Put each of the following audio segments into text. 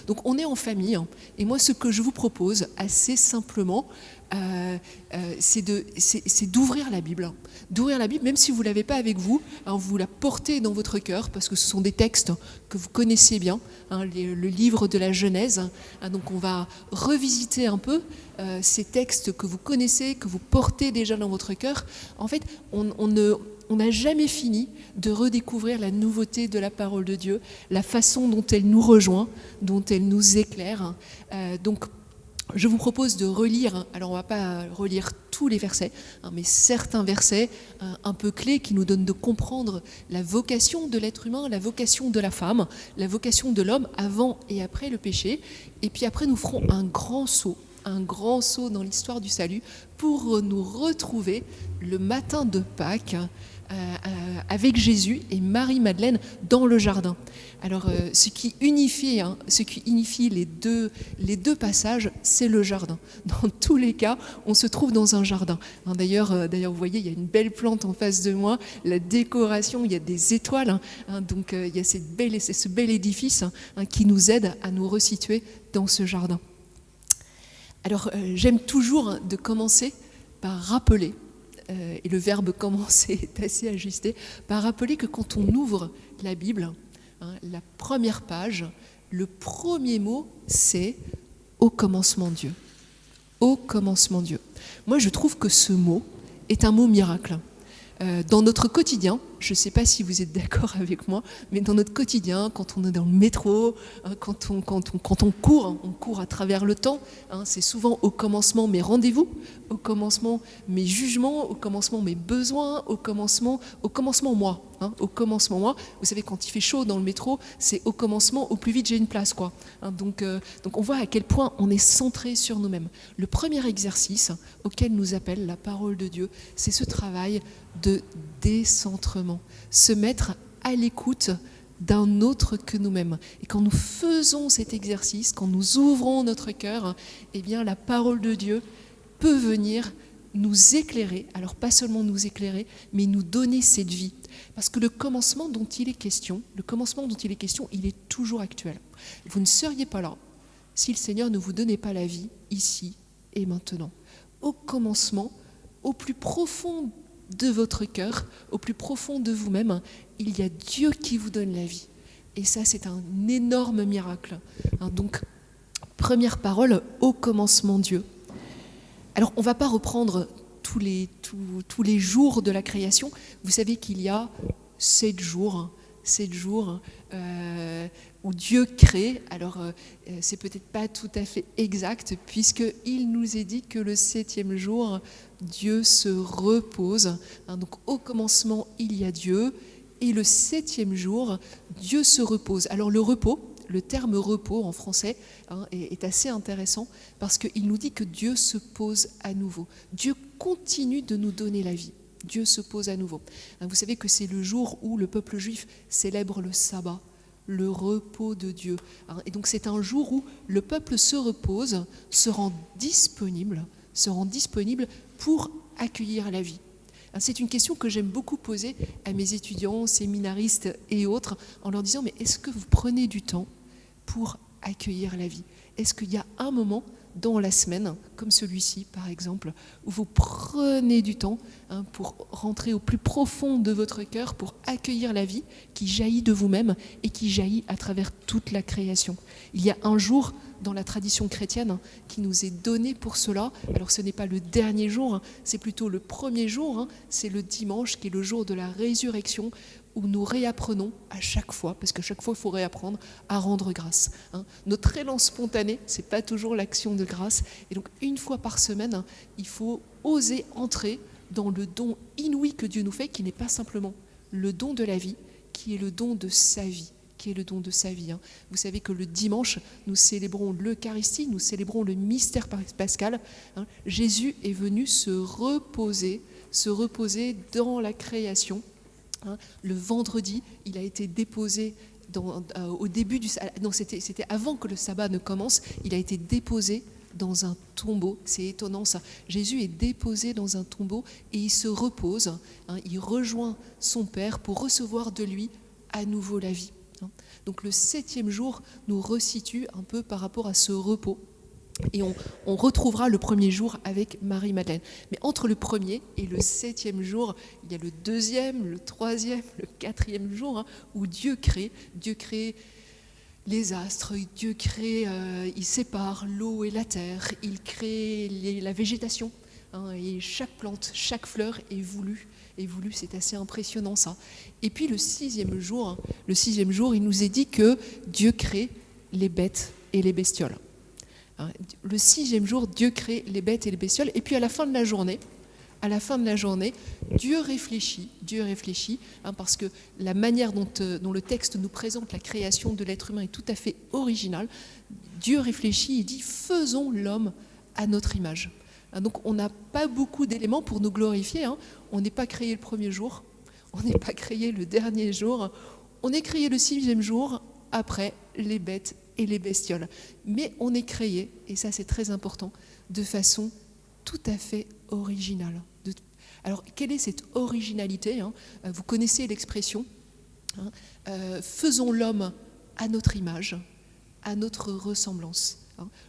Donc on est en famille, hein, et moi ce que je vous propose assez simplement, c'est d'ouvrir la Bible. D'ouvrir la Bible, même si vous ne l'avez pas avec vous, hein, vous la portez dans votre cœur, parce que ce sont des textes que vous connaissez bien, hein, le livre de la Genèse. Hein, donc on va revisiter un peu ces textes que vous connaissez, que vous portez déjà dans votre cœur. En fait, on n'a jamais fini de redécouvrir la nouveauté de la parole de Dieu, la façon dont elle nous rejoint, dont elle nous éclaire. Donc, je vous propose de relire, alors on ne va pas relire tous les versets, mais certains versets un peu clés qui nous donnent de comprendre la vocation de l'être humain, la vocation de la femme, la vocation de l'homme avant et après le péché. Et puis après, nous ferons un grand saut dans l'histoire du salut pour nous retrouver le matin de Pâques avec Jésus et Marie-Madeleine dans le jardin. Alors, ce qui unifie les deux passages, c'est le jardin. Dans tous les cas, on se trouve dans un jardin. D'ailleurs, vous voyez, il y a une belle plante en face de moi, la décoration, il y a des étoiles. Donc, il y a ce bel édifice qui nous aide à nous resituer dans ce jardin. Alors, j'aime toujours de commencer par rappeler, et le verbe commencer est assez ajusté, par rappeler que quand on ouvre la Bible, la première page, le premier mot, c'est « Au commencement Dieu ». Au commencement Dieu. Moi, je trouve que ce mot est un mot miracle. Dans notre quotidien, je ne sais pas si vous êtes d'accord avec moi, mais dans notre quotidien, quand on est dans le métro, quand on court à travers le temps, c'est souvent au commencement mes rendez-vous, au commencement mes jugements, au commencement mes besoins, au commencement moi. Au commencement moi. Vous savez, quand il fait chaud dans le métro, c'est au commencement, au plus vite j'ai une place, quoi. Donc on voit à quel point on est centré sur nous-mêmes. Le premier exercice auquel nous appelle la parole de Dieu, c'est ce travail de décentrement, se mettre à l'écoute d'un autre que nous-mêmes. Et quand nous faisons cet exercice, quand nous ouvrons notre cœur, eh bien la parole de Dieu peut venir nous éclairer, alors pas seulement nous éclairer, mais nous donner cette vie. Parce que le commencement dont il est question, il est toujours actuel. Vous ne seriez pas là si le Seigneur ne vous donnait pas la vie ici et maintenant. Au commencement, au plus profond de votre cœur, au plus profond de vous-même, il y a Dieu qui vous donne la vie. Et ça, c'est un énorme miracle. Donc, première parole, au commencement Dieu. Alors, on ne va pas reprendre tous les jours de la création. Vous savez qu'il y a 7 jours où Dieu crée. Alors, c'est peut-être pas tout à fait exact, puisqu'il nous est dit que le 7e jour, Dieu se repose. Donc, au commencement, il y a Dieu, et le 7e jour, Dieu se repose. Alors, le repos, le terme repos en français est assez intéressant parce qu'il nous dit que Dieu se pose à nouveau. Dieu continue de nous donner la vie. Dieu se pose à nouveau. Vous savez que c'est le jour où le peuple juif célèbre le sabbat, le repos de Dieu. Et donc c'est un jour où le peuple se repose, se rend disponible pour accueillir la vie. C'est une question que j'aime beaucoup poser à mes étudiants, séminaristes et autres, en leur disant, mais est-ce que vous prenez du temps pour accueillir la vie ? Est-ce qu'il y a un moment dans la semaine, comme celui-ci par exemple, où vous prenez du temps pour rentrer au plus profond de votre cœur, pour accueillir la vie qui jaillit de vous-même et qui jaillit à travers toute la création. Il y a un jour dans la tradition chrétienne qui nous est donné pour cela. Alors ce n'est pas le dernier jour, c'est plutôt le premier jour, c'est le dimanche qui est le jour de la résurrection, où nous réapprenons à chaque fois, parce que chaque fois il faut réapprendre à rendre grâce. Notre élan spontané, c'est pas toujours l'action de grâce, et donc une fois par semaine, il faut oser entrer dans le don inouï que Dieu nous fait, qui n'est pas simplement le don de la vie, qui est le don de sa vie. Vous savez que le dimanche, nous célébrons l'Eucharistie, nous célébrons le mystère pascal. Jésus est venu se reposer dans la création. Le vendredi, il a été déposé au début du... Non, c'était avant que le sabbat ne commence. Il a été déposé dans un tombeau. C'est étonnant ça. Jésus est déposé dans un tombeau et il se repose. Il rejoint son Père pour recevoir de lui à nouveau la vie. Donc le 7e jour nous resitue un peu par rapport à ce repos. Et on retrouvera le 1er jour avec Marie-Madeleine. Mais entre le 1er et le 7e jour, il y a le 2e, le 3e, le 4e jour, où Dieu crée les astres, Dieu crée, il sépare l'eau et la terre, il crée la végétation, et chaque plante, chaque fleur est voulue, c'est assez impressionnant ça. Et puis le 6e jour, il nous est dit que Dieu crée les bêtes et les bestioles. Le 6e jour, Dieu crée les bêtes et les bestioles, et puis à la fin de la journée, Dieu réfléchit, parce que la manière dont le texte nous présente la création de l'être humain est tout à fait originale. Dieu réfléchit et dit « faisons l'homme à notre image ». Donc on n'a pas beaucoup d'éléments pour nous glorifier. On n'est pas créé le 1er jour, on n'est pas créé le dernier jour, on est créé le 6e jour après les bêtes et les bestioles. Mais on est créé, et ça c'est très important, de façon tout à fait originale. Alors, quelle est cette originalité ? Vous connaissez l'expression faisons l'homme à notre image, à notre ressemblance.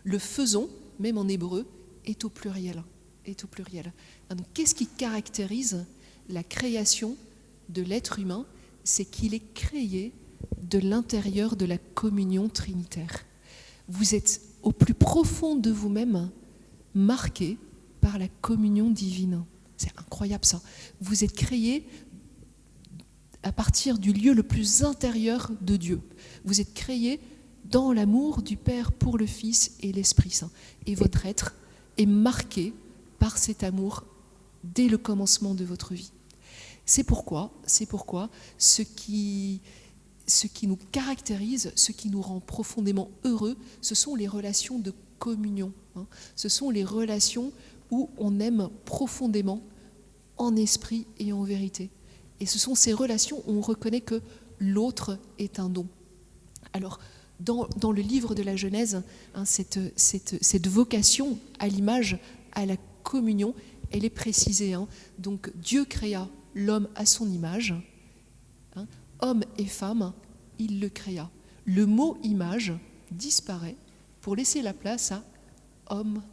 Le faisons, même en hébreu, est au pluriel. Donc, qu'est-ce qui caractérise la création de l'être humain ? C'est qu'il est créé de l'intérieur de la communion trinitaire. Vous êtes au plus profond de vous-même marqué par la communion divine. C'est incroyable ça. Vous êtes créé à partir du lieu le plus intérieur de Dieu. Vous êtes créé dans l'amour du Père pour le Fils et l'Esprit Saint. Et votre être est marqué par cet amour dès le commencement de votre vie. C'est pourquoi ce qui nous caractérise, ce qui nous rend profondément heureux, ce sont les relations de communion. Ce sont les relations où on aime profondément en esprit et en vérité. Et ce sont ces relations où on reconnaît que l'autre est un don. Alors, dans le livre de la Genèse, cette vocation à l'image, à la communion, elle est précisée. Donc, Dieu créa l'homme à son image, homme et femme, il le créa. Le mot « image » disparaît pour laisser la place à homme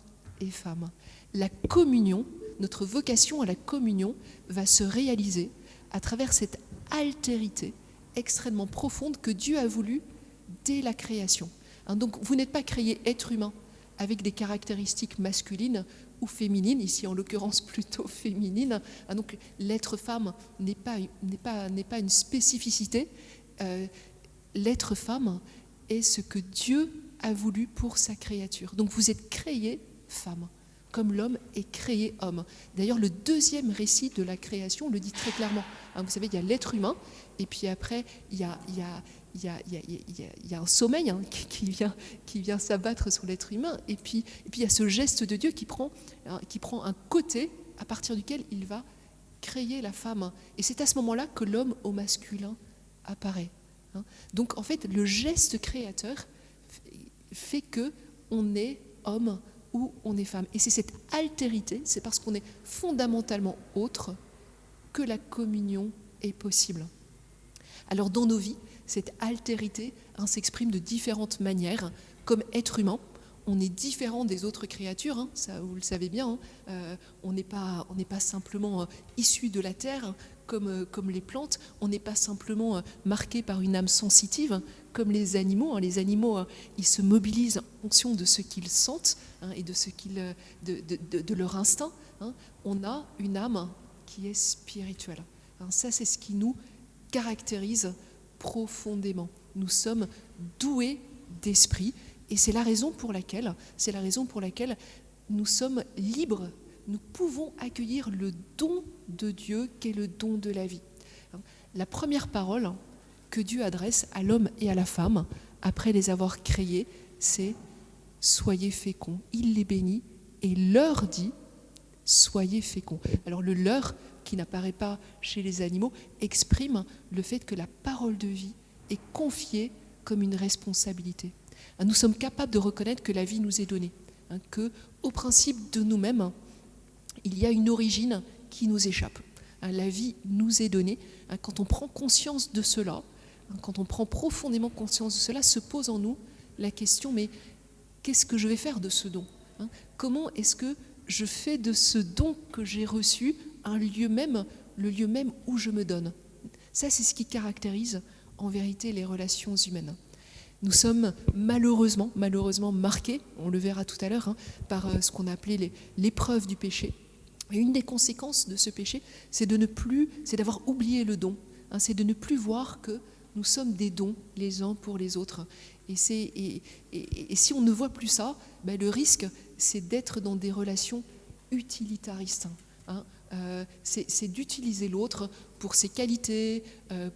et femme. La communion, notre vocation à la communion va se réaliser à travers cette altérité extrêmement profonde que Dieu a voulu dès la création. Donc vous n'êtes pas créé être humain avec des caractéristiques masculines ou féminines, ici en l'occurrence plutôt féminines. Donc l'être femme n'est pas une spécificité. L'être femme est ce que Dieu a voulu pour sa créature. Donc vous êtes créé femme, comme l'homme est créé homme. D'ailleurs, le 2e récit de la création le dit très clairement. Vous savez, il y a l'être humain, et puis après, il y a un sommeil qui vient s'abattre sur l'être humain, et puis il y a ce geste de Dieu qui prend un côté à partir duquel il va créer la femme. Et c'est à ce moment-là que l'homme au masculin apparaît. Donc, en fait, le geste créateur fait qu'on est homme ou on est femme. Et c'est cette altérité, c'est parce qu'on est fondamentalement autre que la communion est possible. Alors dans nos vies, cette altérité s'exprime de différentes manières. Comme être humain, on est différent des autres créatures, ça vous le savez bien. On n'est pas simplement issu de la terre comme les plantes, on n'est pas simplement marqué par une âme sensitive comme les animaux. Les animaux, ils se mobilisent en fonction de ce qu'ils sentent et de leur instinct. On a une âme qui est spirituelle. Ça, c'est ce qui nous caractérise profondément. Nous sommes doués d'esprit et c'est la raison pour laquelle nous sommes libres. Nous pouvons accueillir le don de Dieu qu'est le don de la vie. La première parole que Dieu adresse à l'homme et à la femme après les avoir créés, c'est « soyez féconds ». Il les bénit et leur dit « soyez féconds ». Alors le « leur » qui n'apparaît pas chez les animaux exprime le fait que la parole de vie est confiée comme une responsabilité. Nous sommes capables de reconnaître que la vie nous est donnée, qu'au principe de nous-mêmes, il y a une origine qui nous échappe. La vie nous est donnée. Quand on prend conscience de cela, Quand on prend profondément conscience de cela, se pose en nous la question, mais qu'est-ce que je vais faire de ce don ? Comment est-ce que je fais de ce don que j'ai reçu un lieu même, le lieu même où je me donne ? Ça, c'est ce qui caractérise en vérité les relations humaines. Nous sommes malheureusement marqués, on le verra tout à l'heure, par ce qu'on a appelé l'épreuve du péché. Et une des conséquences de ce péché, c'est d'avoir oublié le don. C'est de ne plus voir que nous sommes des dons les uns pour les autres. Et si on ne voit plus ça, le risque, c'est d'être dans des relations utilitaristes. C'est d'utiliser l'autre pour ses qualités,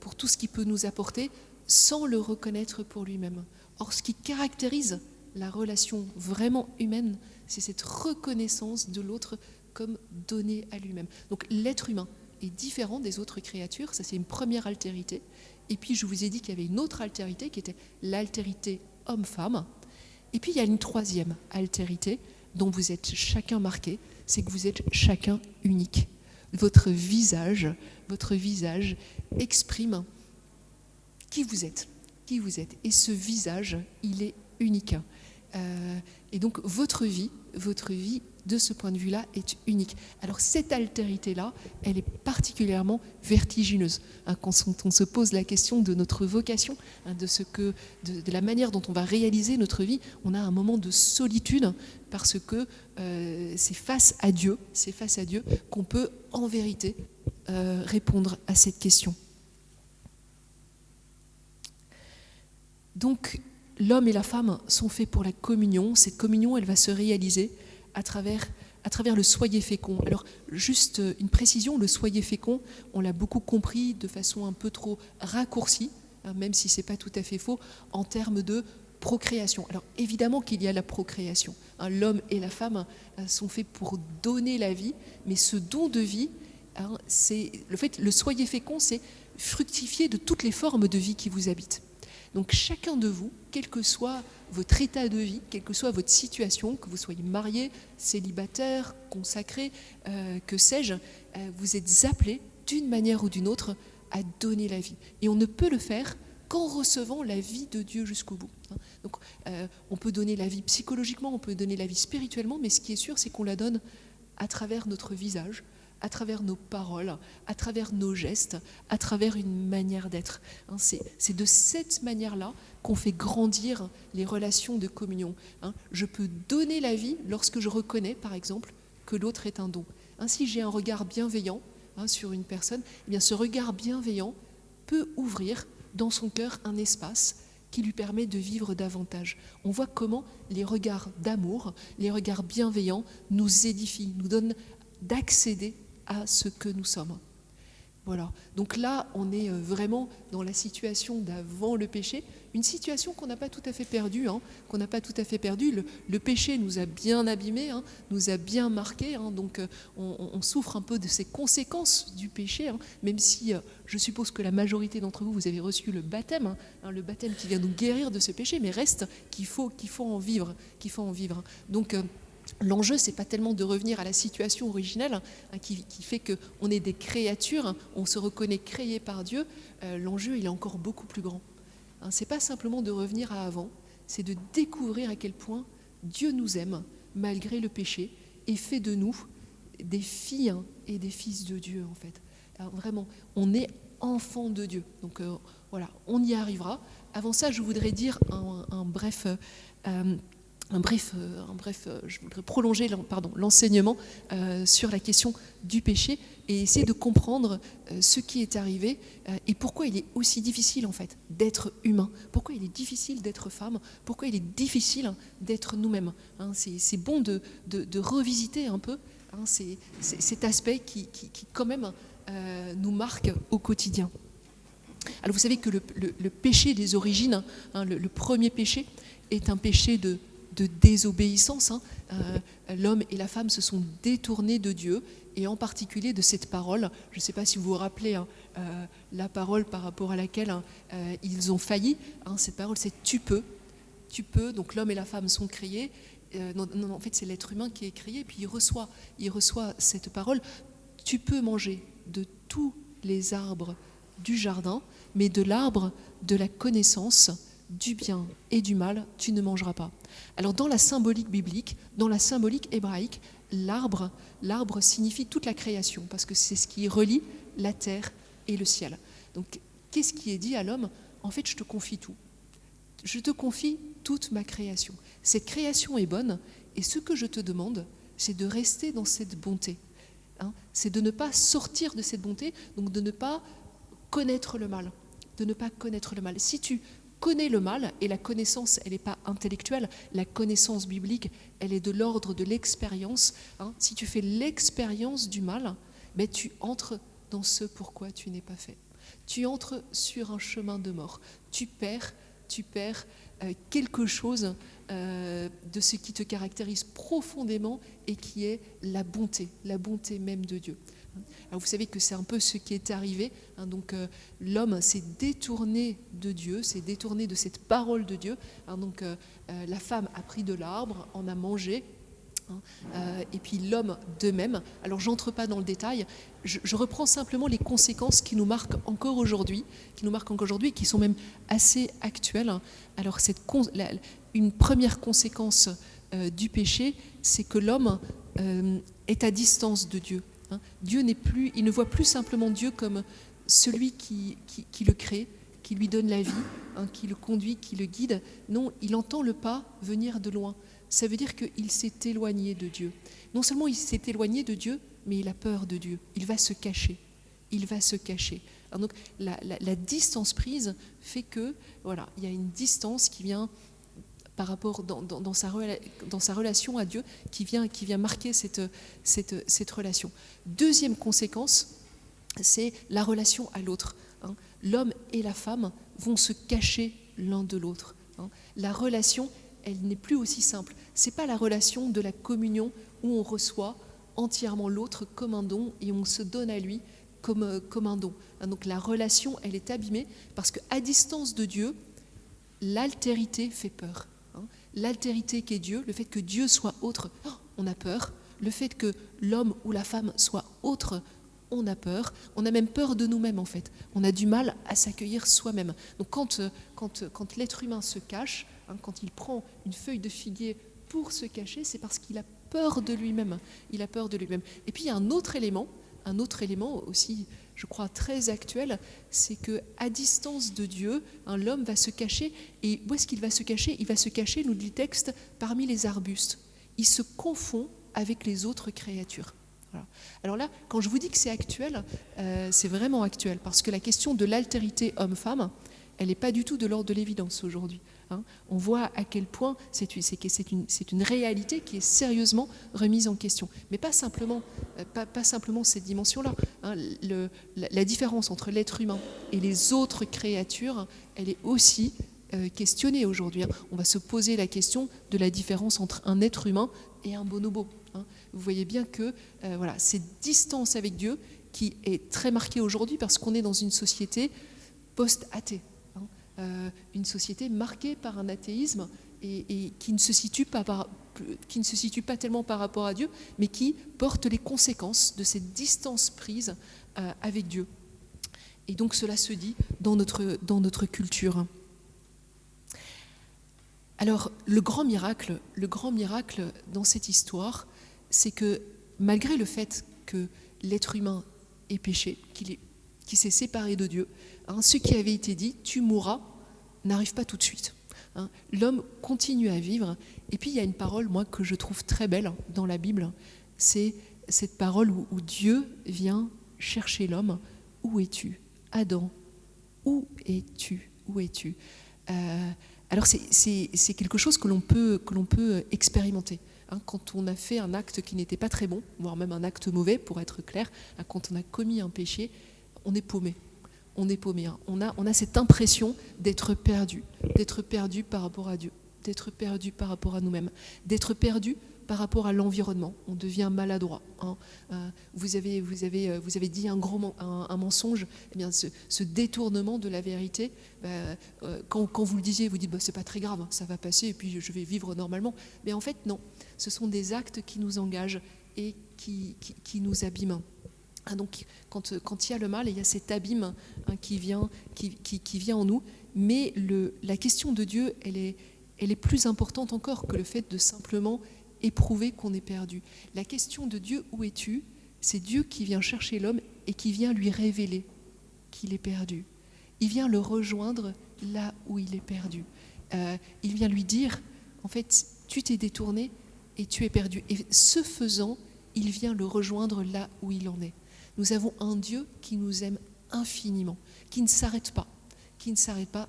pour tout ce qu'il peut nous apporter, sans le reconnaître pour lui-même. Or, ce qui caractérise la relation vraiment humaine, c'est cette reconnaissance de l'autre comme donné à lui-même. Donc l'être humain est différent des autres créatures, ça c'est une première altérité. Et puis je vous ai dit qu'il y avait une autre altérité qui était l'altérité homme-femme. Et puis il y a une troisième altérité dont vous êtes chacun marqué, c'est que vous êtes chacun unique. Votre visage exprime qui vous êtes. Et ce visage, il est unique. Et donc votre vie, de ce point de vue-là, est unique. Alors cette altérité-là, elle est particulièrement vertigineuse. Quand on se pose la question de notre vocation, de la manière dont on va réaliser notre vie, on a un moment de solitude parce que c'est face à Dieu qu'on peut en vérité répondre à cette question. Donc, l'homme et la femme sont faits pour la communion. Cette communion, elle va se réaliser à travers le soyez fécond. Alors, juste une précision, le soyez fécond, on l'a beaucoup compris de façon un peu trop raccourcie, même si ce n'est pas tout à fait faux, en termes de procréation. Alors, évidemment qu'il y a la procréation. L'homme et la femme sont faits pour donner la vie, mais ce don de vie, le soyez fécond, c'est fructifier de toutes les formes de vie qui vous habitent. Donc chacun de vous, quel que soit votre état de vie, quelle que soit votre situation, que vous soyez marié, célibataire, consacré, que sais-je, vous êtes appelés d'une manière ou d'une autre à donner la vie. Et on ne peut le faire qu'en recevant la vie de Dieu jusqu'au bout. Donc on peut donner la vie psychologiquement, on peut donner la vie spirituellement, mais ce qui est sûr, c'est qu'on la donne à travers notre visage, à travers nos paroles, à travers nos gestes, à travers une manière d'être. C'est de cette manière-là qu'on fait grandir les relations de communion. Je peux donner la vie lorsque je reconnais, par exemple, que l'autre est un don. Si j'ai un regard bienveillant sur une personne, eh bien ce regard bienveillant peut ouvrir dans son cœur un espace qui lui permet de vivre davantage. On voit comment les regards d'amour, les regards bienveillants nous édifient, nous donnent d'accéder à ce que nous sommes. Voilà. Donc là, on est vraiment dans la situation d'avant le péché, une situation qu'on n'a pas tout à fait perdue, Le péché nous a bien abîmés, nous a bien marqués, donc on souffre un peu de ces conséquences du péché, même si je suppose que la majorité d'entre vous, vous avez reçu le baptême qui vient nous guérir de ce péché, mais reste qu'il faut en vivre, Donc l'enjeu, c'est pas tellement de revenir à la situation originelle qui fait qu'on est des créatures, on se reconnaît créé par Dieu. L'enjeu, il est encore beaucoup plus grand. C'est pas simplement de revenir à avant, c'est de découvrir à quel point Dieu nous aime malgré le péché et fait de nous des filles et des fils de Dieu en fait. Alors, vraiment, on est enfants de Dieu. Donc voilà, on y arrivera. Avant ça, je voudrais dire je voudrais prolonger l'enseignement sur la question du péché et essayer de comprendre ce qui est arrivé et pourquoi il est aussi difficile en fait d'être humain, pourquoi il est difficile d'être femme, pourquoi il est difficile d'être nous-mêmes. C'est bon de revisiter un peu cet aspect qui quand même nous marque au quotidien. Alors vous savez que le péché des origines, le premier péché est un péché de désobéissance. L'homme et la femme se sont détournés de Dieu et en particulier de cette parole. Je ne sais pas si vous vous rappelez la parole par rapport à laquelle ils ont failli. Cette parole, c'est tu peux. Donc l'homme et la femme sont créés. Non, en fait, c'est l'être humain qui est créé. Puis il reçoit cette parole. Tu peux manger de tous les arbres du jardin, mais de l'arbre de la connaissance du bien et du mal, tu ne mangeras pas. Alors dans la symbolique biblique, dans la symbolique hébraïque, l'arbre signifie toute la création, parce que c'est ce qui relie la terre et le ciel. Donc qu'est-ce qui est dit à l'homme? En fait, je te confie tout. Je te confie toute ma création. Cette création est bonne, et ce que je te demande, c'est de rester dans cette bonté. C'est de ne pas sortir de cette bonté, donc de ne pas connaître le mal. De ne pas connaître le mal. Si tu connais le mal, et la connaissance, elle n'est pas intellectuelle, la connaissance biblique, elle est de l'ordre de l'expérience. Si tu fais l'expérience du mal, ben tu entres dans ce pourquoi tu n'es pas fait. Tu entres sur un chemin de mort. Tu perds quelque chose de ce qui te caractérise profondément et qui est la bonté même de Dieu. Alors vous savez que c'est un peu ce qui est arrivé. Donc l'homme s'est détourné de Dieu, s'est détourné de cette parole de Dieu. Donc la femme a pris de l'arbre, en a mangé. Et puis l'homme de même. Alors j'entre pas dans le détail, je reprends simplement les conséquences qui nous marquent encore aujourd'hui, qui sont même assez actuelles. Alors une première conséquence du péché, c'est que l'homme est à distance de Dieu. Dieu il ne voit plus simplement Dieu comme celui qui le crée, qui lui donne la vie, qui le conduit, qui le guide. Non, il entend le pas venir de loin. Ça veut dire qu'il s'est éloigné de Dieu. Non seulement il s'est éloigné de Dieu, mais il a peur de Dieu. Il va se cacher. Alors donc la distance prise fait que, voilà, il y a une distance qui vient par rapport dans sa relation à Dieu, qui vient marquer cette relation. Deuxième conséquence, c'est la relation à l'autre. L'homme et la femme vont se cacher l'un de l'autre. La relation, elle n'est plus aussi simple. Ce n'est pas la relation de la communion où on reçoit entièrement l'autre comme un don et on se donne à lui comme un don. Donc la relation, elle est abîmée parce qu'à distance de Dieu, l'altérité fait peur. L'altérité qu'est Dieu, le fait que Dieu soit autre, on a peur. Le fait que l'homme ou la femme soit autre, on a peur. On a même peur de nous-mêmes en fait. On a du mal à s'accueillir soi-même. Donc quand l'être humain se cache, quand il prend une feuille de figuier pour se cacher, c'est parce qu'il a peur de lui-même. Il a peur de lui-même. Et puis il y a un autre élément aussi, je crois, très actuel, c'est qu'à distance de Dieu, l'homme va se cacher. Et où est-ce qu'il va se cacher? Il va se cacher, nous dit le texte, parmi les arbustes. Il se confond avec les autres créatures. Voilà. Alors là, quand je vous dis que c'est actuel, c'est vraiment actuel, parce que la question de l'altérité homme-femme, elle n'est pas du tout de l'ordre de l'évidence aujourd'hui. On voit à quel point c'est une réalité qui est sérieusement remise en question. Mais pas simplement cette dimension-là. La différence entre l'être humain et les autres créatures, elle est aussi questionnée aujourd'hui. On va se poser la question de la différence entre un être humain et un bonobo. Vous voyez bien que cette distance avec Dieu qui est très marquée aujourd'hui parce qu'on est dans une société post-athée. Une société marquée par un athéisme et qui ne se situe pas tellement par rapport à Dieu, mais qui porte les conséquences de cette distance prise avec Dieu. Et donc cela se dit dans notre culture. Alors le grand miracle dans cette histoire, c'est que malgré le fait que l'être humain est péché, qui s'est séparé de Dieu, ce qui avait été dit, tu mourras, n'arrive pas tout de suite. L'homme continue à vivre. Et puis il y a une parole, moi, que je trouve très belle dans la Bible. C'est cette parole où Dieu vient chercher l'homme. Où es-tu, Adam? Où es-tu? Où es-tu? Alors c'est quelque chose que l'on peut expérimenter. Quand on a fait un acte qui n'était pas très bon, voire même un acte mauvais, pour être clair, quand on a commis un péché, on est paumé. On a cette impression d'être perdu par rapport à Dieu, d'être perdu par rapport à nous-mêmes, d'être perdu par rapport à l'environnement. On devient maladroit. Vous avez dit un mensonge. Eh bien, ce détournement de la vérité, quand vous le disiez, vous dites c'est pas très grave, ça va passer et puis je vais vivre normalement. Mais en fait, non. Ce sont des actes qui nous engagent et qui nous abîment. Donc, quand il y a le mal, il y a cet abîme qui vient en nous. Mais la question de Dieu, elle est plus importante encore que le fait de simplement éprouver qu'on est perdu. La question de Dieu, où es-tu? C'est Dieu qui vient chercher l'homme et qui vient lui révéler qu'il est perdu. Il vient le rejoindre là où il est perdu. Il vient lui dire, en fait, tu t'es détourné et tu es perdu. Et ce faisant, il vient le rejoindre là où il en est. Nous avons un Dieu qui nous aime infiniment, qui ne s'arrête pas,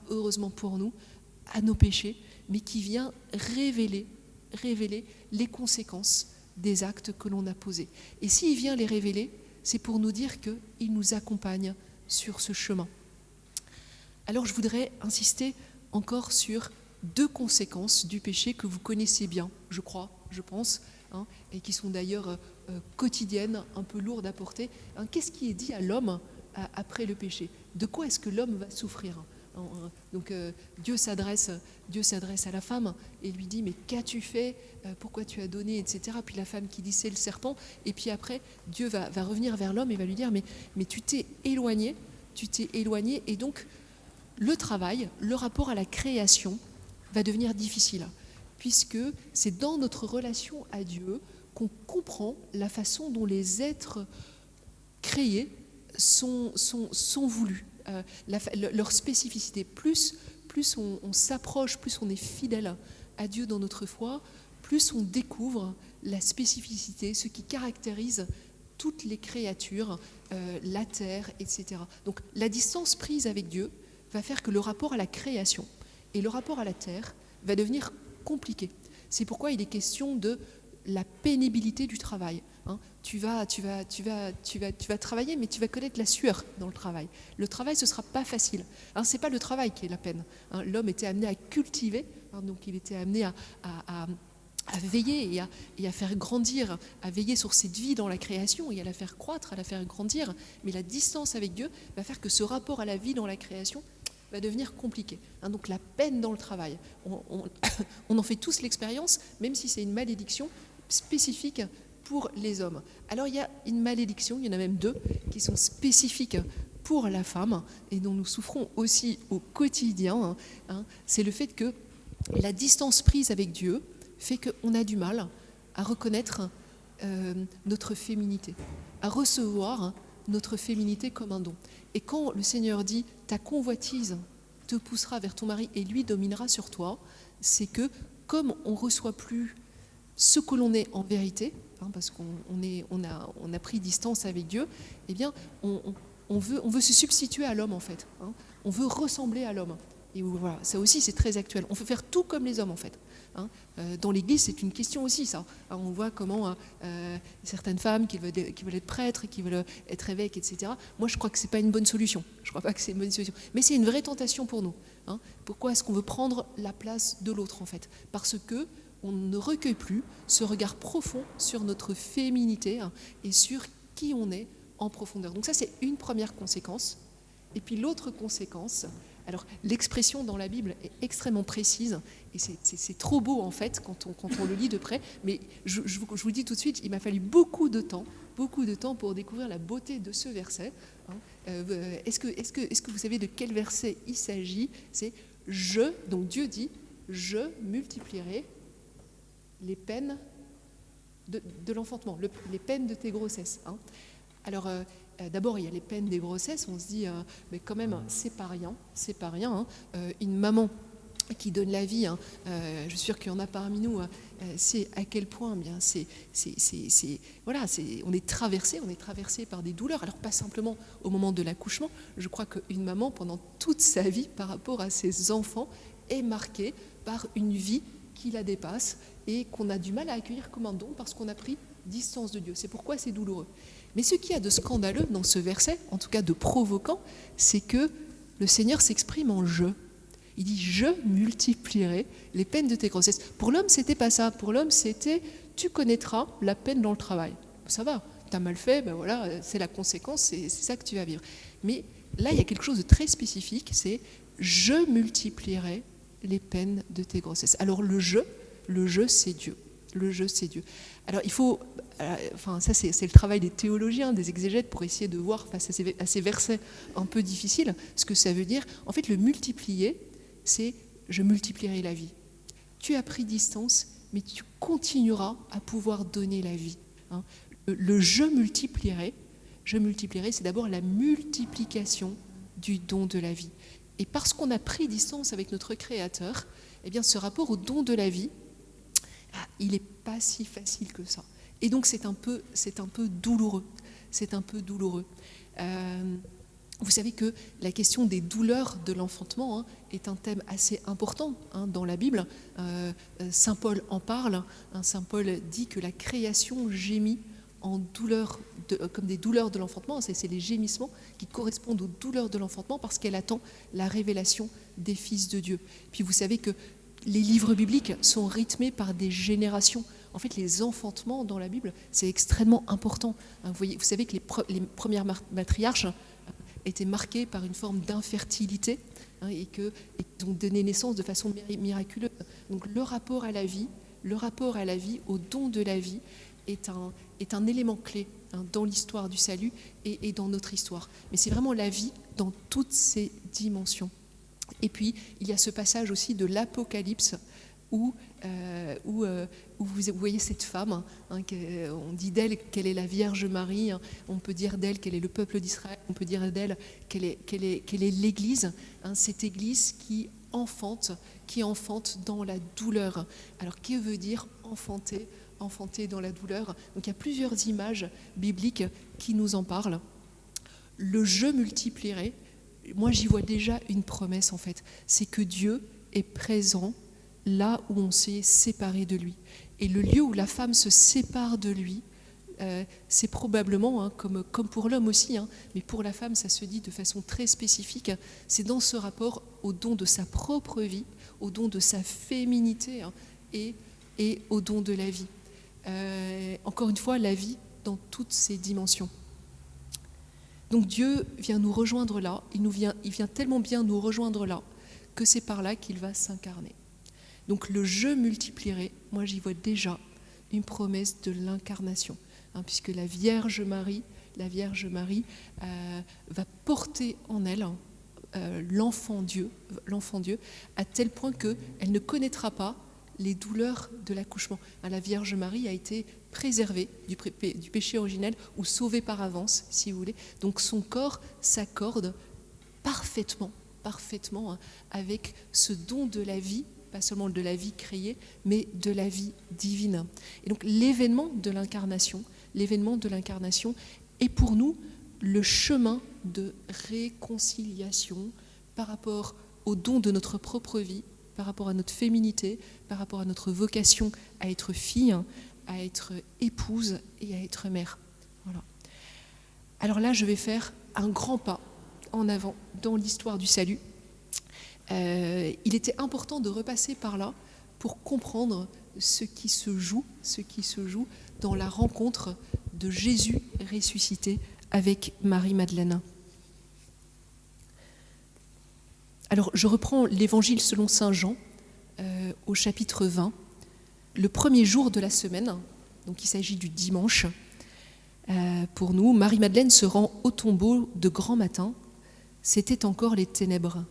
heureusement pour nous, à nos péchés, mais qui vient révéler les conséquences des actes que l'on a posés. Et s'il vient les révéler, c'est pour nous dire qu'il nous accompagne sur ce chemin. Alors je voudrais insister encore sur 2 conséquences du péché que vous connaissez bien, je pense, et qui sont d'ailleurs quotidiennes, un peu lourdes à porter. Qu'est-ce qui est dit à l'homme après le péché? De quoi est-ce que l'homme va souffrir? Donc Dieu s'adresse à la femme et lui dit, mais qu'as-tu fait? Pourquoi tu as donné, etc. Puis la femme qui dit, c'est le serpent. Et puis après, Dieu va revenir vers l'homme et va lui dire, mais tu t'es éloigné, et donc le travail, le rapport à la création va devenir difficile, puisque c'est dans notre relation à Dieu qu'on comprend la façon dont les êtres créés sont voulus, leur spécificité. Plus on s'approche, plus on est fidèle à Dieu dans notre foi, plus on découvre la spécificité, ce qui caractérise toutes les créatures, la terre, etc. Donc la distance prise avec Dieu va faire que le rapport à la création et le rapport à la terre va devenir compliqué. C'est pourquoi il est question de la pénibilité du travail. Tu vas travailler, mais tu vas connaître la sueur dans le travail. Le travail, ce ne sera pas facile. Ce n'est pas le travail qui est la peine. L'homme était amené à cultiver, donc il était amené à veiller et à faire grandir, à veiller sur cette vie dans la création et à la faire croître, à la faire grandir. Mais la distance avec Dieu va faire que ce rapport à la vie dans la création va devenir compliqué. Donc la peine dans le travail, on en fait tous l'expérience, même si c'est une malédiction spécifique pour les hommes. Alors il y a une malédiction, il y en a même 2, qui sont spécifiques pour la femme et dont nous souffrons aussi au quotidien. C'est le fait que la distance prise avec Dieu fait qu'on a du mal à reconnaître notre féminité, à recevoir notre féminité comme un don. Et quand le Seigneur dit « ta convoitise te poussera vers ton mari et lui dominera sur toi », c'est que comme on ne reçoit plus ce que l'on est en vérité, parce qu'on a pris distance avec Dieu, eh bien on veut se substituer à l'homme en fait. On veut ressembler à l'homme. Et voilà, ça aussi c'est très actuel. On veut faire tout comme les hommes en fait. Dans l'Église, c'est une question aussi, ça. On voit comment certaines femmes qui veulent être prêtres, qui veulent être évêques, etc. Moi, je crois que c'est pas une bonne solution. Je crois pas que c'est une bonne solution. Mais c'est une vraie tentation pour nous. Pourquoi est-ce qu'on veut prendre la place de l'autre, en fait? Parce que on ne recueille plus ce regard profond sur notre féminité et sur qui on est en profondeur. Donc ça, c'est une première conséquence. Et puis l'autre conséquence, alors l'expression dans la Bible est extrêmement précise et c'est trop beau en fait quand on le lit de près, mais je vous dis tout de suite, il m'a fallu beaucoup de temps pour découvrir la beauté de ce verset. Est-ce que vous savez de quel verset il s'agit? C'est « je », donc Dieu dit « je multiplierai les peines de l'enfantement, les peines de tes grossesses ». Alors, d'abord, il y a les peines des grossesses. On se dit, mais quand même, c'est pas rien. Une maman qui donne la vie, je suis sûre qu'il y en a parmi nous, c'est à quel point, bien, on est traversé par des douleurs. Alors pas simplement au moment de l'accouchement. Je crois qu'une maman, pendant toute sa vie, par rapport à ses enfants, est marquée par une vie qui la dépasse et qu'on a du mal à accueillir comme un don parce qu'on a pris distance de Dieu. C'est pourquoi c'est douloureux. Mais ce qu'il y a de scandaleux dans ce verset, en tout cas de provoquant, c'est que le Seigneur s'exprime en « je ». Il dit « je multiplierai les peines de tes grossesses ». Pour l'homme, c'était pas ça. Pour l'homme, c'était « tu connaîtras la peine dans le travail ». Ça va, t'as mal fait, ben voilà, c'est la conséquence, c'est ça que tu vas vivre. Mais là, il y a quelque chose de très spécifique, c'est « je multiplierai les peines de tes grossesses ». Alors le « je », c'est Dieu. Le je, c'est Dieu. Alors il faut, ça c'est le travail des théologiens, des exégètes, pour essayer de voir face à ces versets un peu difficiles, ce que ça veut dire. En fait, le multiplier, c'est je multiplierai la vie. Tu as pris distance, mais tu continueras à pouvoir donner la vie. Hein. Le je multiplierai, c'est d'abord la multiplication du don de la vie. Et parce qu'on a pris distance avec notre Créateur, eh bien, ce rapport au don de la vie, il n'est pas si facile que ça. Et donc, c'est un peu douloureux. C'est un peu douloureux. Vous savez que la question des douleurs de l'enfantement est un thème assez important dans la Bible. Saint Paul en parle. Saint Paul dit que la création gémit en douleur, comme des douleurs de l'enfantement. C'est les gémissements qui correspondent aux douleurs de l'enfantement parce qu'elle attend la révélation des fils de Dieu. Puis vous savez que les livres bibliques sont rythmés par des générations. En fait, les enfantements dans la Bible, c'est extrêmement important. Vous savez que les premières matriarches étaient marquées par une forme d'infertilité et qu'ils ont donné naissance de façon miraculeuse. Donc le rapport à la vie, au don de la vie, est un élément clé dans l'histoire du salut et dans notre histoire. Mais c'est vraiment la vie dans toutes ses dimensions. Et puis, il y a ce passage aussi de l'Apocalypse où vous voyez cette femme, on dit d'elle qu'elle est la Vierge Marie, on peut dire d'elle qu'elle est le peuple d'Israël, on peut dire d'elle qu'elle est l'Église, cette Église qui enfante dans la douleur. Alors, que veut dire enfanter dans la douleur? Donc, il y a plusieurs images bibliques qui nous en parlent. Le « je multiplierai », moi, j'y vois déjà une promesse, en fait. C'est que Dieu est présent là où on s'est séparé de lui. Et le lieu où la femme se sépare de lui, c'est probablement, comme pour l'homme aussi, mais pour la femme, ça se dit de façon très spécifique, c'est dans ce rapport au don de sa propre vie, au don de sa féminité et au don de la vie. Encore une fois, la vie dans toutes ses dimensions. Donc Dieu vient nous rejoindre là, il vient tellement bien nous rejoindre là, que c'est par là qu'il va s'incarner. Donc le « je multiplierai », moi j'y vois déjà une promesse de l'incarnation, puisque la Vierge Marie va porter en elle l'enfant Dieu, à tel point qu'elle ne connaîtra pas les douleurs de l'accouchement. La Vierge Marie a été préservée du péché originel ou sauvée par avance, si vous voulez. Donc son corps s'accorde parfaitement avec ce don de la vie, pas seulement de la vie créée, mais de la vie divine. Et donc l'événement de l'incarnation est pour nous le chemin de réconciliation par rapport au don de notre propre vie, par rapport à notre féminité, par rapport à notre vocation à être fille, à être épouse et à être mère. Voilà. Alors là, je vais faire un grand pas en avant dans l'histoire du salut. Il était important de repasser par là pour comprendre ce qui se joue dans la rencontre de Jésus ressuscité avec Marie-Madeleine. Alors, je reprends l'Évangile selon saint Jean, au chapitre 20, le premier jour de la semaine, donc il s'agit du dimanche. Pour nous, Marie-Madeleine se rend au tombeau de grand matin, c'était encore les ténèbres.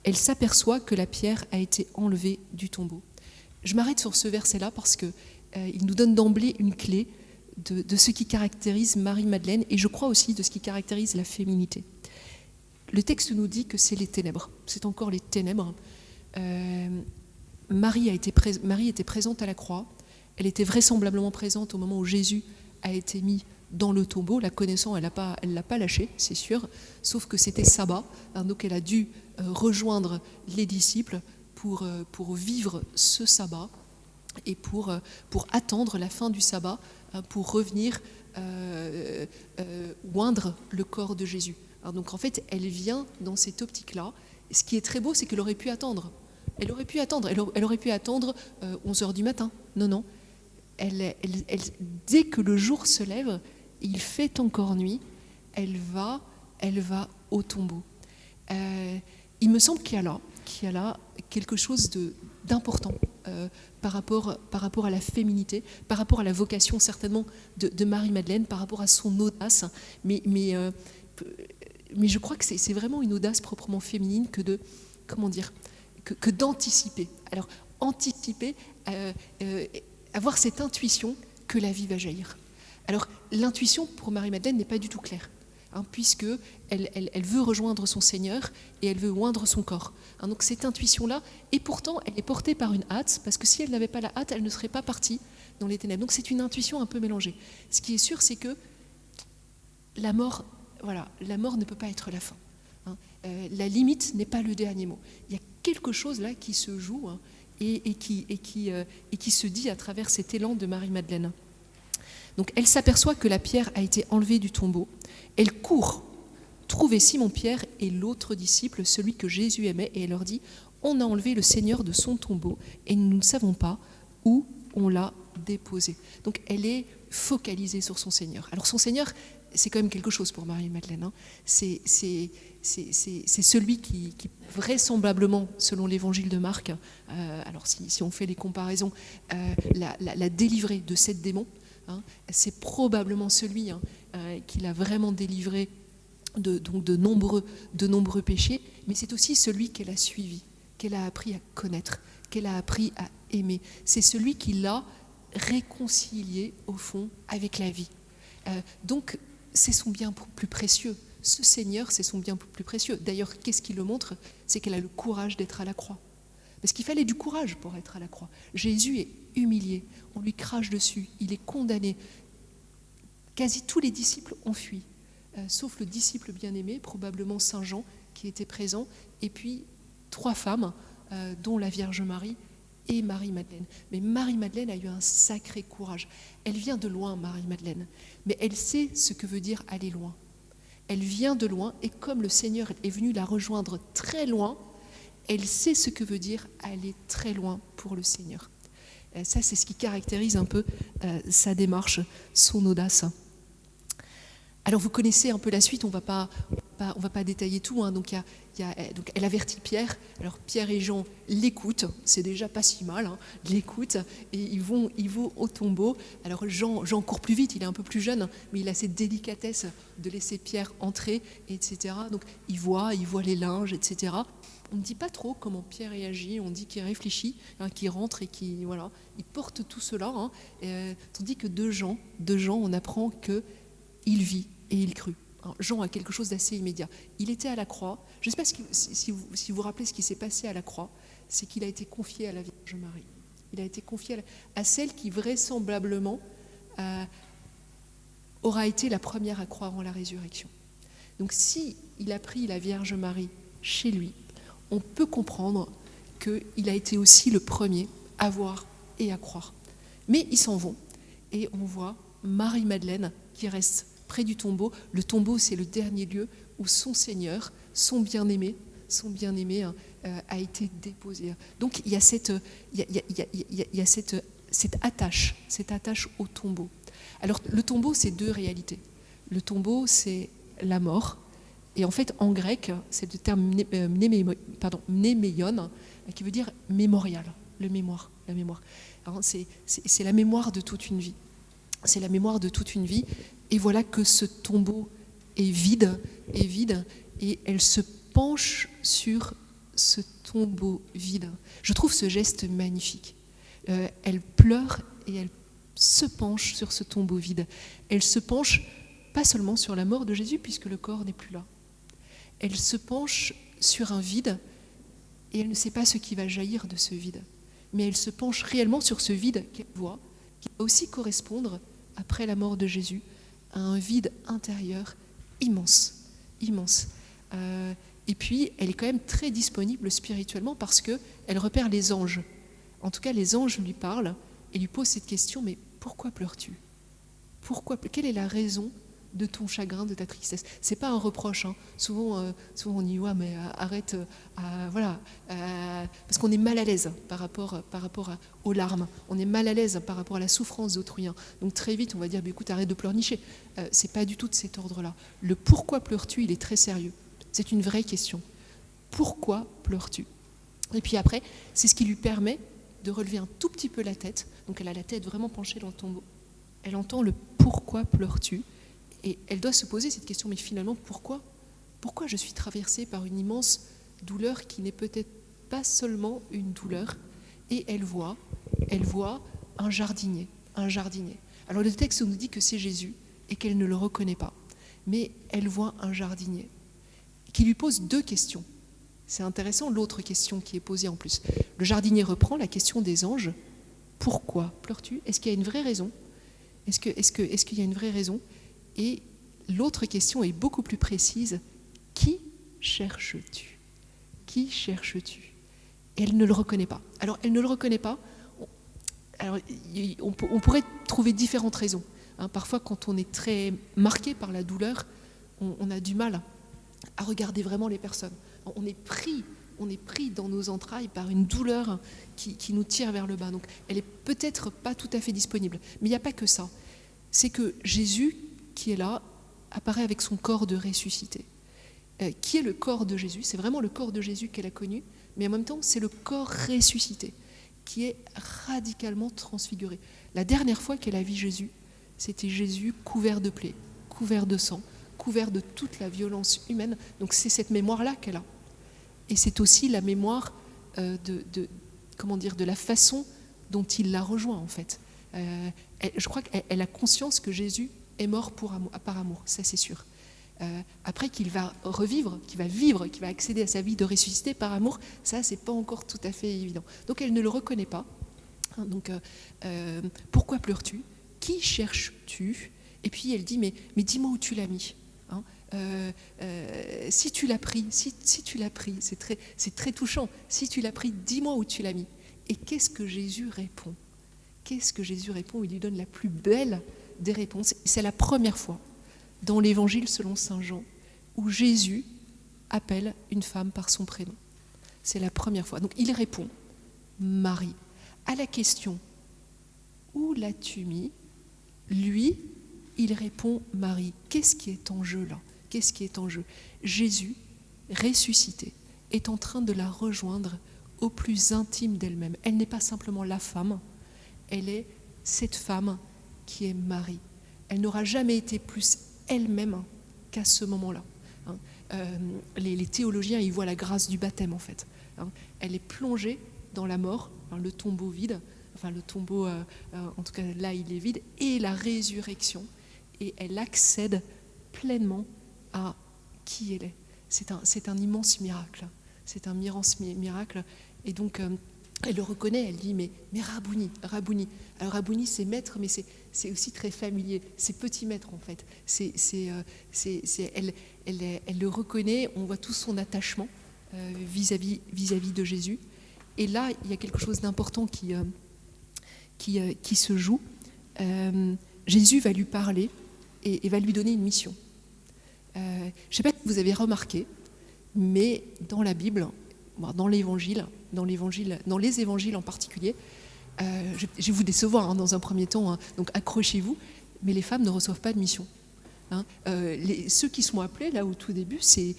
Elle s'aperçoit que la pierre a été enlevée du tombeau. Je m'arrête sur ce verset-là parce qu'il nous donne d'emblée une clé de ce qui caractérise Marie-Madeleine et je crois aussi de ce qui caractérise la féminité. Le texte nous dit que c'est les ténèbres, c'est encore les ténèbres. Marie était présente à la croix, elle était vraisemblablement présente au moment où Jésus a été mis dans le tombeau, la connaissant, elle l'a pas lâché, c'est sûr, sauf que c'était sabbat, donc elle a dû rejoindre les disciples pour vivre ce sabbat et pour attendre la fin du sabbat, pour revenir oindre le corps de Jésus. Alors donc en fait, elle vient dans cette optique-là. Ce qui est très beau, c'est qu'elle aurait pu attendre. Elle aurait pu attendre 11h du matin. Non. Dès que le jour se lève, il fait encore nuit, elle va au tombeau. Il me semble qu'il y a là quelque chose d'important par rapport à la féminité, par rapport à la vocation certainement de Marie-Madeleine, par rapport à son audace, mais je crois que c'est vraiment une audace proprement féminine que d'anticiper. Alors, anticiper, avoir cette intuition que la vie va jaillir. Alors, l'intuition pour Marie-Madeleine n'est pas du tout claire, puisque elle veut rejoindre son Seigneur et elle veut oindre son corps. Donc, cette intuition-là, et pourtant, elle est portée par une hâte, parce que si elle n'avait pas la hâte, elle ne serait pas partie dans les ténèbres. Donc, c'est une intuition un peu mélangée. Ce qui est sûr, c'est que la mort ne peut pas être la fin. La limite n'est pas le dernier mot. Il y a quelque chose là qui se joue et qui se dit à travers cet élan de Marie-Madeleine. Donc elle s'aperçoit que la pierre a été enlevée du tombeau. Elle court trouver Simon-Pierre et l'autre disciple, celui que Jésus aimait, et elle leur dit « On a enlevé le Seigneur de son tombeau et nous ne savons pas où on l'a déposé. » Donc elle est focalisée sur son Seigneur. Alors son Seigneur, c'est quand même quelque chose pour Marie-Madeleine. C'est celui qui vraisemblablement, selon l'évangile de Marc, alors si on fait les comparaisons, l'a délivré de 7 démons. C'est probablement celui qui l'a vraiment délivré de nombreux péchés, mais c'est aussi celui qu'elle a suivi, qu'elle a appris à connaître, qu'elle a appris à aimer. C'est celui qui l'a réconcilié, au fond, avec la vie. Donc, c'est son bien plus précieux. Ce Seigneur, c'est son bien plus précieux. D'ailleurs, qu'est-ce qui le montre ? C'est qu'elle a le courage d'être à la croix. Parce qu'il fallait du courage pour être à la croix. Jésus est humilié, on lui crache dessus, il est condamné. Quasi tous les disciples ont fui, sauf le disciple bien-aimé, probablement Saint Jean, qui était présent, et puis 3 femmes, dont la Vierge Marie et Marie-Madeleine. Mais Marie-Madeleine a eu un sacré courage. Elle vient de loin, Marie-Madeleine, mais elle sait ce que veut dire aller loin. Elle vient de loin, et comme le Seigneur est venu la rejoindre très loin, elle sait ce que veut dire aller très loin pour le Seigneur. Ça, c'est ce qui caractérise un peu sa démarche, son audace. Alors, vous connaissez un peu la suite, on va pas détailler tout. Donc, donc, elle avertit Pierre. Alors, Pierre et Jean l'écoutent, c'est déjà pas si mal, l'écoutent, et ils vont au tombeau. Alors, Jean court plus vite, il est un peu plus jeune, mais il a cette délicatesse de laisser Pierre entrer, etc. Donc, il voit les linges, etc. On ne dit pas trop comment Pierre réagit, on dit qu'il réfléchit, qu'il rentre et qu'il porte tout cela. Tandis que de Jean, on apprend qu'il vit et il crut. Alors, Jean a quelque chose d'assez immédiat. Il était à la croix. Je ne sais pas si vous vous rappelez ce qui s'est passé à la croix, c'est qu'il a été confié à la Vierge Marie. Il a été confié à celle qui vraisemblablement aura été la première à croire en la résurrection. Donc s'il a pris la Vierge Marie chez lui, on peut comprendre qu'il a été aussi le premier à voir et à croire. Mais ils s'en vont et on voit Marie-Madeleine qui reste près du tombeau. Le tombeau, c'est le dernier lieu où son Seigneur, son bien-aimé a été déposé. Donc il y a cette attache au tombeau. Alors le tombeau, c'est 2 réalités. Le tombeau, c'est la mort. Et en fait, en grec, c'est le terme mnémeion, qui veut dire mémorial, la mémoire. Alors, c'est la mémoire de toute une vie. C'est la mémoire de toute une vie. Et voilà que ce tombeau est vide, et elle se penche sur ce tombeau vide. Je trouve ce geste magnifique. Elle pleure et elle se penche sur ce tombeau vide. Elle se penche pas seulement sur la mort de Jésus, puisque le corps n'est plus là. Elle se penche sur un vide et elle ne sait pas ce qui va jaillir de ce vide. Mais elle se penche réellement sur ce vide qu'elle voit, qui va aussi correspondre, après la mort de Jésus, à un vide intérieur immense. Et puis, elle est quand même très disponible spirituellement parce qu'elle repère les anges. En tout cas, les anges lui parlent et lui posent cette question, mais pourquoi pleures-tu ? Quelle est la raison de ton chagrin, de ta tristesse? C'est pas un reproche. Souvent on dit ouais, mais arrête, parce qu'on est mal à l'aise par rapport aux larmes. On est mal à l'aise par rapport à la souffrance d'autrui. Donc très vite, on va dire écoute, arrête de pleurnicher. C'est pas du tout de cet ordre-là. Le pourquoi pleures-tu, il est très sérieux. C'est une vraie question. Pourquoi pleures-tu? Et puis après, c'est ce qui lui permet de relever un tout petit peu la tête, donc elle a la tête vraiment penchée dans le tombeau, elle entend le « pourquoi pleures-tu » et elle doit se poser cette question, mais finalement pourquoi je suis traversée par une immense douleur qui n'est peut-être pas seulement une douleur, et elle voit un jardinier. Alors le texte nous dit que c'est Jésus et qu'elle ne le reconnaît pas, mais elle voit un jardinier qui lui pose 2 questions. C'est intéressant, l'autre question qui est posée en plus. Le jardinier reprend la question des anges. Pourquoi pleures-tu ? Est-ce qu'il y a une vraie raison ? Est-ce qu'il y a une vraie raison ? Et l'autre question est beaucoup plus précise. Qui cherches-tu ? Qui cherches-tu ? Et elle ne le reconnaît pas. Alors, elle ne le reconnaît pas. Alors, on pourrait trouver différentes raisons. Parfois, quand on est très marqué par la douleur, on a du mal à regarder vraiment les personnes. On est pris dans nos entrailles par une douleur qui nous tire vers le bas. Donc, elle n'est peut-être pas tout à fait disponible. Mais il n'y a pas que ça. C'est que Jésus, qui est là, apparaît avec son corps de ressuscité. Qui est le corps de Jésus ? C'est vraiment le corps de Jésus qu'elle a connu, mais en même temps, c'est le corps ressuscité, qui est radicalement transfiguré. La dernière fois qu'elle a vu Jésus, c'était Jésus couvert de plaies, couvert de sang, couvert de toute la violence humaine. Donc c'est cette mémoire-là qu'elle a. Et c'est aussi la mémoire de la façon dont il la rejoint, en fait. Je crois qu'elle a conscience que Jésus est mort par amour, ça c'est sûr. Après qu'il va revivre, qu'il va accéder à sa vie de ressuscité par amour, ça c'est pas encore tout à fait évident. Donc elle ne le reconnaît pas. Donc pourquoi pleures-tu ? Qui cherches-tu ? Et puis elle dit mais dis-moi où tu l'as mis. Si tu l'as pris, si tu l'as pris, c'est très touchant. Si tu l'as pris, dis-moi où tu l'as mis. Et qu'est-ce que Jésus répond ? Il lui donne la plus belle des réponses. C'est la première fois dans l'Évangile selon saint Jean, où Jésus appelle une femme par son prénom. C'est la première fois. Donc il répond, Marie. À la question, où l'as-tu mis ? Lui, il répond, Marie. Qu'est-ce qui est en jeu là ? Qu'est-ce qui est en jeu ? Jésus, ressuscité, est en train de la rejoindre au plus intime d'elle-même. Elle n'est pas simplement la femme, elle est cette femme qui est Marie. Elle n'aura jamais été plus elle-même qu'à ce moment-là. Les théologiens y voient la grâce du baptême, en fait. Elle est plongée dans la mort, le tombeau vide, le tombeau, en tout cas là il est vide, et la résurrection. Et elle accède pleinement à qui elle est. C'est un immense miracle. C'est un immense miracle. Et donc, elle le reconnaît, elle dit, mais Rabouni. Alors Rabouni, c'est maître, mais c'est aussi très familier. C'est petit maître, en fait. Elle le reconnaît, on voit tout son attachement vis-à-vis de Jésus. Et là, il y a quelque chose d'important qui se joue. Jésus va lui parler et va lui donner une mission. Je ne sais pas si vous avez remarqué, mais dans la Bible, dans les évangiles en particulier, je vais vous décevoir dans un premier temps, donc accrochez-vous, mais les femmes ne reçoivent pas de mission. Ceux qui sont appelés là au tout début, c'est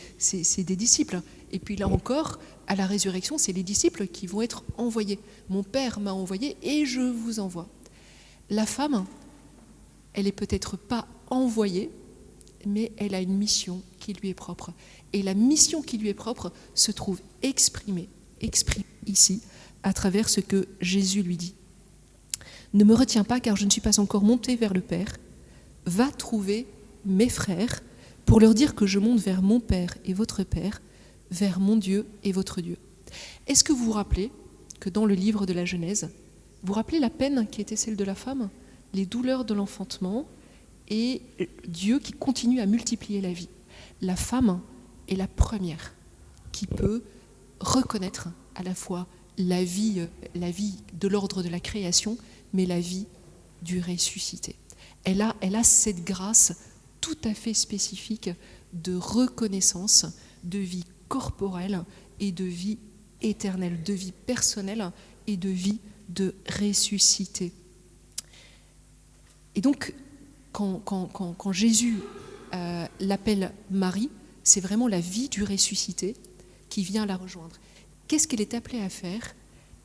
des disciples. Et puis là encore, à la résurrection, c'est les disciples qui vont être envoyés. Mon Père m'a envoyé et je vous envoie. La femme, elle n'est peut-être pas envoyée, mais elle a une mission qui lui est propre. Et la mission qui lui est propre se trouve exprimée ici, à travers ce que Jésus lui dit. Ne me retiens pas, car je ne suis pas encore monté vers le Père. Va trouver mes frères pour leur dire que je monte vers mon Père et votre Père, vers mon Dieu et votre Dieu. Est-ce que vous vous rappelez que dans le livre de la Genèse, vous rappelez la peine qui était celle de la femme, les douleurs de l'enfantement et Dieu qui continue à multiplier la vie. La femme est la première qui peut reconnaître à la fois la vie de l'ordre de la création, mais la vie du ressuscité. Elle a cette grâce tout à fait spécifique de reconnaissance, de vie corporelle et de vie éternelle, de vie personnelle et de vie de ressuscité. Et donc, quand Jésus l'appelle Marie, c'est vraiment la vie du ressuscité qui vient la rejoindre. Qu'est-ce qu'elle est appelée à faire ?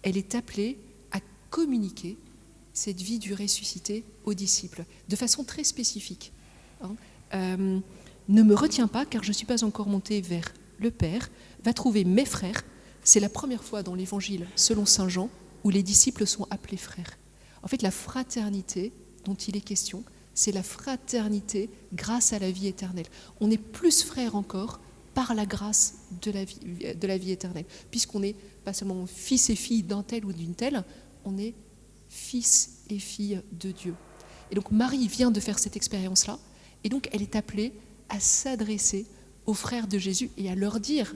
Elle est appelée communiquer cette vie du ressuscité aux disciples, de façon très spécifique. Ne me retiens pas, car je ne suis pas encore monté vers le Père, va trouver mes frères. C'est la première fois dans l'Évangile, selon saint Jean, où les disciples sont appelés frères. En fait, la fraternité dont il est question, c'est la fraternité grâce à la vie éternelle. On est plus frères encore par la grâce de la vie éternelle, puisqu'on n'est pas seulement fils et filles d'un tel ou d'une telle, on est fils et filles de Dieu. Et donc Marie vient de faire cette expérience-là, et donc elle est appelée à s'adresser aux frères de Jésus et à leur dire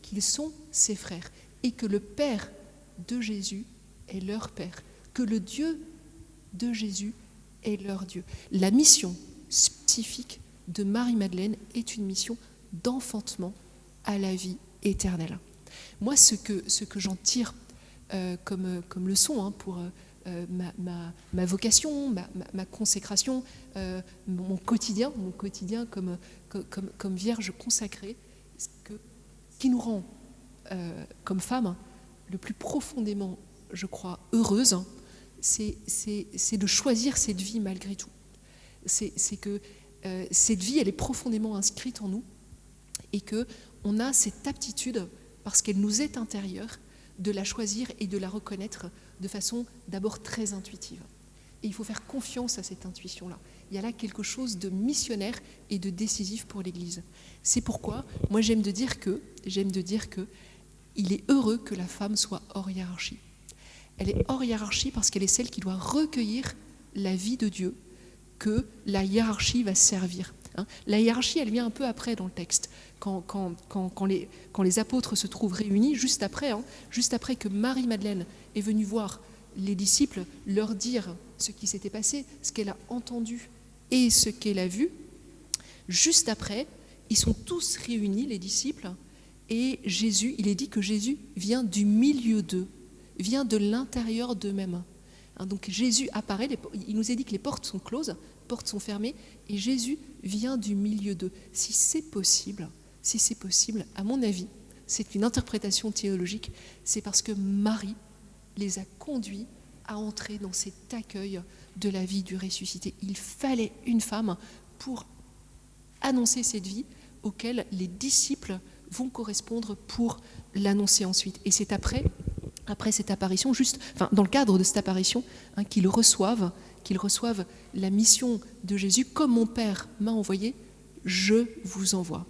qu'ils sont ses frères, et que le Père de Jésus est leur Père, que le Dieu de Jésus est leur Dieu. La mission spécifique de Marie-Madeleine est une mission d'enfantement à la vie éternelle. Moi, ce que j'en tire comme leçon pour ma vocation, ma consécration, mon quotidien comme vierge consacrée, qui nous rend comme femmes le plus profondément, je crois, heureuses, c'est de choisir cette vie malgré tout. C'est que cette vie, elle est profondément inscrite en nous, et qu'on a cette aptitude, parce qu'elle nous est intérieure, de la choisir et de la reconnaître de façon d'abord très intuitive. Et il faut faire confiance à cette intuition-là. Il y a là quelque chose de missionnaire et de décisif pour l'Église. C'est pourquoi, moi j'aime de dire que il est heureux que la femme soit hors hiérarchie. Elle est hors hiérarchie parce qu'elle est celle qui doit recueillir la vie de Dieu, que la hiérarchie va servir. La hiérarchie, elle vient un peu après dans le texte, quand les apôtres se trouvent réunis, juste après que Marie-Madeleine est venue voir les disciples, leur dire ce qui s'était passé, ce qu'elle a entendu et ce qu'elle a vu. Juste après, ils sont tous réunis, les disciples, et Jésus, il est dit que Jésus vient du milieu d'eux, vient de l'intérieur d'eux-mêmes. Donc Jésus apparaît, il nous est dit que les portes sont closes, portes sont fermées, et Jésus vient du milieu d'eux. Si c'est possible, à mon avis, c'est une interprétation théologique, c'est parce que Marie les a conduits à entrer dans cet accueil de la vie du ressuscité. Il fallait une femme pour annoncer cette vie auquel les disciples vont correspondre pour l'annoncer ensuite. Et c'est après cette apparition, dans le cadre de cette apparition, qu'ils reçoivent la mission de Jésus. Comme mon Père m'a envoyé, je vous envoie.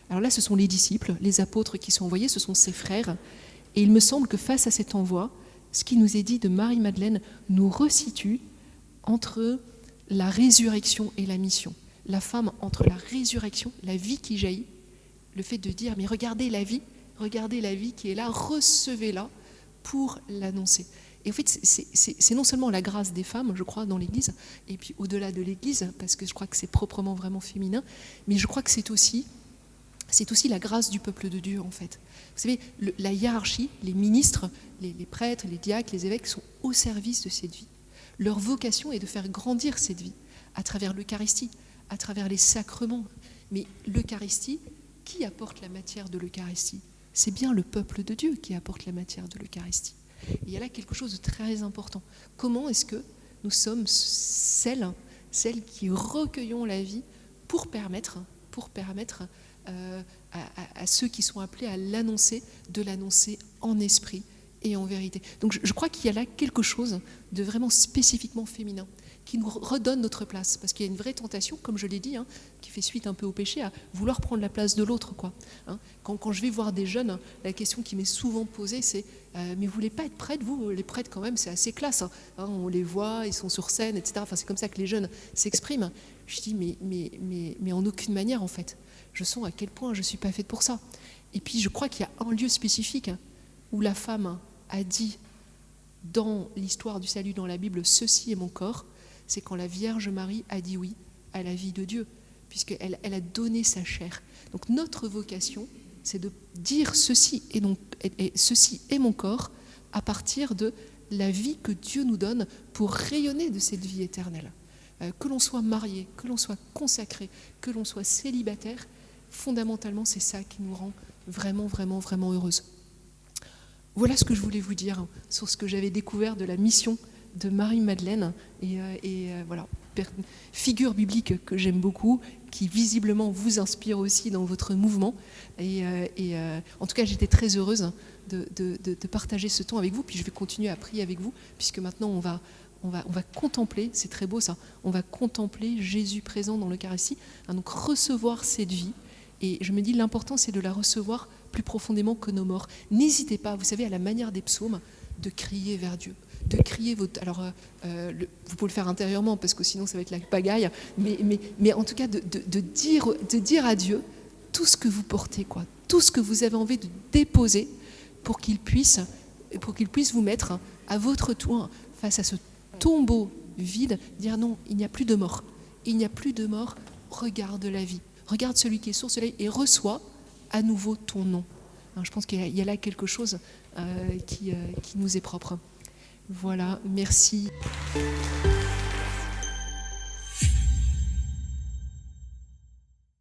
Alors là, ce sont les disciples, les apôtres qui sont envoyés, ce sont ses frères. Et il me semble que face à cet envoi, ce qui nous est dit de Marie-Madeleine nous resitue entre la résurrection et la mission. La femme entre la résurrection, la vie qui jaillit, le fait de dire, mais regardez la vie qui est là, recevez-la pour l'annoncer. Et en fait, c'est non seulement la grâce des femmes, je crois, dans l'Église, et puis au-delà de l'Église, parce que je crois que c'est proprement vraiment féminin, mais je crois que c'est aussi la grâce du peuple de Dieu, en fait. Vous savez, la hiérarchie, les ministres, les prêtres, les diacres, les évêques sont au service de cette vie. Leur vocation est de faire grandir cette vie à travers l'Eucharistie, à travers les sacrements. Mais l'Eucharistie, qui apporte la matière de l'Eucharistie ? C'est bien le peuple de Dieu qui apporte la matière de l'Eucharistie. Et il y a là quelque chose de très important. Comment est-ce que nous sommes celles qui recueillons la vie pour permettre à ceux qui sont appelés à l'annoncer, de l'annoncer en esprit et en vérité. Donc je crois qu'il y a là quelque chose de vraiment spécifiquement féminin qui nous redonne notre place, parce qu'il y a une vraie tentation, comme je l'ai dit, qui fait suite un peu au péché, à vouloir prendre la place de l'autre, quoi. Quand je vais voir des jeunes, la question qui m'est souvent posée, c'est mais vous voulez pas être prêtre, vous? Les prêtres, quand même, c'est assez classe. On les voit, ils sont sur scène, etc. Enfin, c'est comme ça que les jeunes s'expriment. Je dis mais en aucune manière, en fait. Je sens à quel point je suis pas faite pour ça. Et puis, je crois qu'il y a un lieu spécifique où la femme a dit dans l'histoire du salut dans la Bible, ceci est mon corps. C'est quand la Vierge Marie a dit oui à la vie de Dieu, puisqu'elle a donné sa chair. Donc notre vocation, c'est de dire ceci est mon corps à partir de la vie que Dieu nous donne pour rayonner de cette vie éternelle. Que l'on soit marié, que l'on soit consacré, que l'on soit célibataire, fondamentalement c'est ça qui nous rend vraiment, vraiment, vraiment heureuses. Voilà ce que je voulais vous dire sur ce que j'avais découvert de la mission de Marie-Madeleine. Voilà, figure biblique que j'aime beaucoup, qui visiblement vous inspire aussi dans votre mouvement. En tout cas, j'étais très heureuse de partager ce temps avec vous. Puis je vais continuer à prier avec vous, puisque maintenant on va contempler, c'est très beau ça, on va contempler Jésus présent dans l'Eucharistie, donc recevoir cette vie. Et je me dis, l'important, c'est de la recevoir plus profondément que nos morts. N'hésitez pas, vous savez, à la manière des psaumes, de crier vers Dieu, de crier votre... Alors, vous pouvez le faire intérieurement, parce que sinon, ça va être la pagaille, mais en tout cas, de dire à Dieu tout ce que vous portez, quoi, tout ce que vous avez envie de déposer pour qu'il puisse vous mettre à votre tour face à ce tombeau vide, dire non, il n'y a plus de mort. Il n'y a plus de mort, regarde la vie. Regarde celui qui est source de la vie et reçois à nouveau ton nom. Je pense qu'il y a là quelque chose qui nous est propre. Voilà, merci.